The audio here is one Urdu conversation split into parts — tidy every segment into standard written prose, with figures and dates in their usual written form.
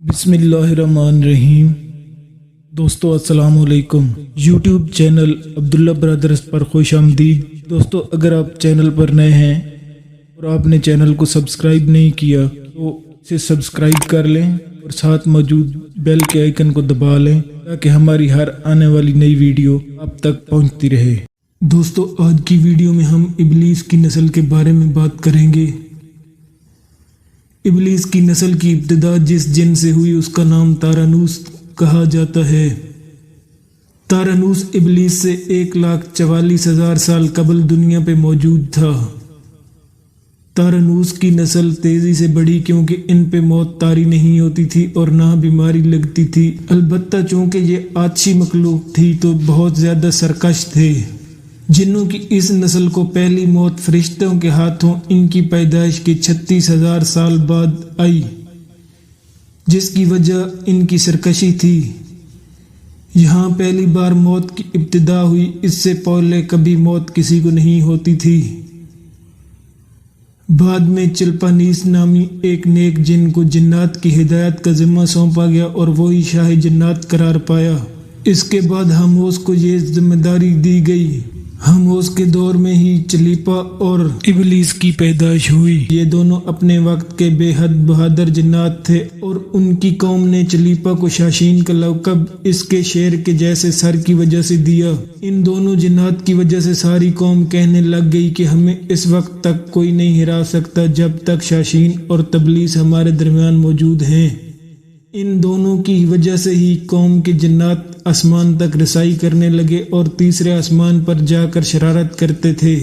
بسم اللہ الرحمن الرحیم۔ دوستو السلام علیکم۔ یوٹیوب چینل عبداللہ برادرز پر خوش آمدید۔ دوستو اگر آپ چینل پر نئے ہیں اور آپ نے چینل کو سبسکرائب نہیں کیا تو اسے سبسکرائب کر لیں اور ساتھ موجود بیل کے آئیکن کو دبا لیں تاکہ ہماری ہر آنے والی نئی ویڈیو آپ تک پہنچتی رہے۔ دوستو آج کی ویڈیو میں ہم ابلیس کی نسل کے بارے میں بات کریں گے۔ ابلیس کی نسل کی ابتدا جس جن سے ہوئی اس کا نام تارانوس کہا جاتا ہے۔ تارانوس ابلیس سے 1,44,000 سال قبل دنیا پہ موجود تھا۔ تارانوس کی نسل تیزی سے بڑھی کیونکہ ان پہ موت طاری نہیں ہوتی تھی اور نہ بیماری لگتی تھی، البتہ چونکہ یہ آتشی مخلوق تھی تو بہت زیادہ سرکش تھے۔ جنوں کی اس نسل کو پہلی موت فرشتوں کے ہاتھوں ان کی پیدائش کے 36,000 سال بعد آئی، جس کی وجہ ان کی سرکشی تھی۔ یہاں پہلی بار موت کی ابتدا ہوئی، اس سے پہلے کبھی موت کسی کو نہیں ہوتی تھی۔ بعد میں چلپانیس نامی ایک نیک جن کو جنات کی ہدایت کا ذمہ سونپا گیا اور وہی شاہ جنات قرار پایا۔ اس کے بعد ہاموس کو یہ ذمہ داری دی گئی۔ ہاموس کے دور میں ہی چلیپا اور ابلیس کی پیدائش ہوئی۔ یہ دونوں اپنے وقت کے بے حد بہادر جنات تھے اور ان کی قوم نے چلیپا کو شاشین کا لقب اس کے شیر کے جیسے سر کی وجہ سے دیا۔ ان دونوں جنات کی وجہ سے ساری قوم کہنے لگ گئی کہ ہمیں اس وقت تک کوئی نہیں ہرا سکتا جب تک شاشین اور تبلیس ہمارے درمیان موجود ہیں۔ ان دونوں کی وجہ سے ہی قوم کے جنات آسمان تک رسائی کرنے لگے اور تیسرے آسمان پر جا کر شرارت کرتے تھے۔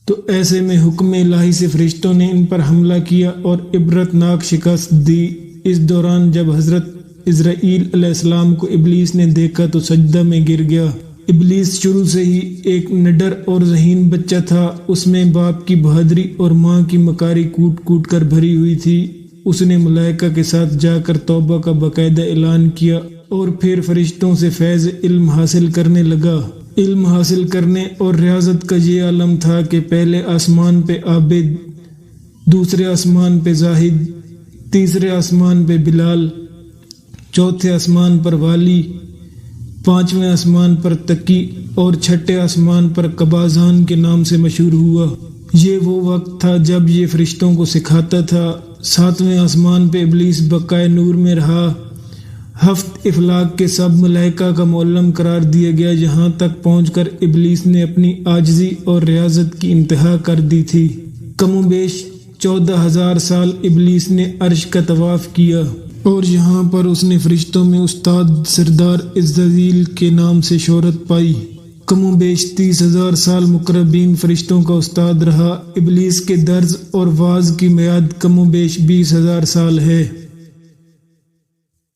تو ایسے میں حکم الہی سے فرشتوں نے ان پر حملہ کیا اور عبرتناک شکست دی۔ اس دوران جب حضرت عزرائیل علیہ السلام کو ابلیس نے دیکھا تو سجدہ میں گر گیا۔ ابلیس شروع سے ہی ایک نڈر اور ذہین بچہ تھا، اس میں باپ کی بہادری اور ماں کی مکاری کوٹ کوٹ کر بھری ہوئی تھی۔ اس نے ملائکہ کے ساتھ جا کر توبہ کا باقاعدہ اعلان کیا اور پھر فرشتوں سے فیض علم حاصل کرنے لگا۔ علم حاصل کرنے اور ریاضت کا یہ عالم تھا کہ پہلے آسمان پہ عابد، دوسرے آسمان پہ زاہد، تیسرے آسمان پہ بلال، چوتھے آسمان پر والی، پانچویں آسمان پر تقی اور چھٹے آسمان پر قبازان کے نام سے مشہور ہوا۔ یہ وہ وقت تھا جب یہ فرشتوں کو سکھاتا تھا۔ ساتویں آسمان پہ ابلیس بقائے نور میں رہا۔ ہفت افلاک کے سب ملائکہ کا معلم قرار دیا گیا، یہاں تک پہنچ کر ابلیس نے اپنی عاجزی اور ریاضت کی انتہا کر دی تھی۔ کم و بیش 14,000 سال ابلیس نے عرش کا طواف کیا اور یہاں پر اس نے فرشتوں میں استاد سردار عزرائیل کے نام سے شہرت پائی۔ کم و بیش 30,000 سال مقربین فرشتوں کا استاد رہا۔ ابلیس کے درز اور واز کی میعاد کم و بیش 20,000 سال ہے۔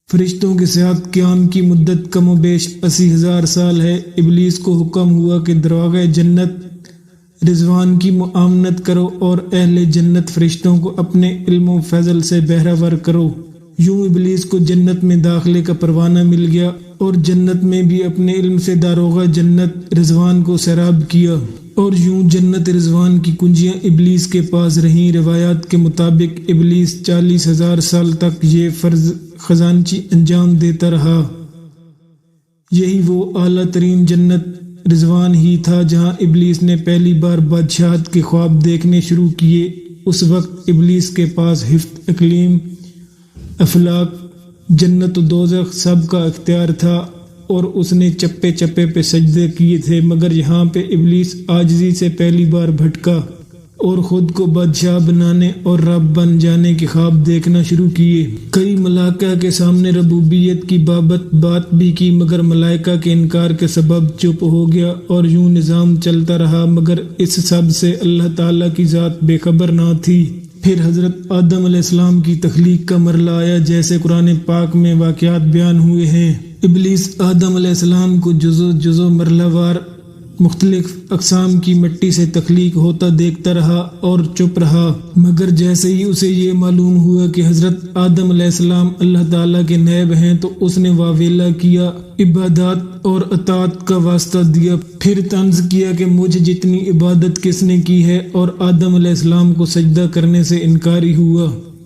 فرشتوں کے ساتھ قیام کی مدت کم و بیش 80,000 سال ہے۔ ابلیس کو حکم ہوا کہ دروازہ جنت رضوان کی معاونت کرو اور اہل جنت فرشتوں کو اپنے علم و فضل سے بہرہ کرو۔ یوں ابلیس کو جنت میں داخلے کا پروانہ مل گیا اور جنت میں بھی اپنے علم سے داروغہ جنت رضوان کو سیراب کیا اور یوں جنت رضوان کی کنجیاں ابلیس کے پاس رہیں۔ روایات کے مطابق ابلیس 40,000 سال تک یہ فرض خزانچی انجام دیتا رہا۔ یہی وہ اعلیٰ ترین جنت رضوان ہی تھا جہاں ابلیس نے پہلی بار بادشاہت کے خواب دیکھنے شروع کیے۔ اس وقت ابلیس کے پاس ہفت اقلیم، افلاک، جنت و دوزخ سب کا اختیار تھا اور اس نے چپے چپے پہ سجدے کیے تھے، مگر یہاں پہ ابلیس عاجزی سے پہلی بار بھٹکا اور خود کو بادشاہ بنانے اور رب بن جانے کے خواب دیکھنا شروع کیے۔ کئی ملائکہ کے سامنے ربوبیت کی بات بھی کی، مگر ملائکہ کے انکار کے سبب چپ ہو گیا اور یوں نظام چلتا رہا، مگر اس سب سے اللہ تعالیٰ کی ذات بے خبر نہ تھی۔ پھر حضرت آدم علیہ السلام کی تخلیق کا مرحلہ آیا، جیسے قرآن پاک میں واقعات بیان ہوئے ہیں۔ ابلیس آدم علیہ السلام کو جزو مرحلہ وار مختلف اقسام کی مٹی سے تخلیق ہوتا دیکھتا رہا اور چپ رہا، مگر جیسے ہی اسے یہ معلوم ہوا کہ حضرت آدم علیہ السلام اللہ تعالیٰ کے نائب ہیں تو اس نے واویلا کیا، عبادات اور اطاعت کا واسطہ دیا، پھر طنز کیا کہ مجھ جتنی عبادت کس نے کی ہے، اور آدم علیہ السلام کو سجدہ کرنے سے انکاری ہوا۔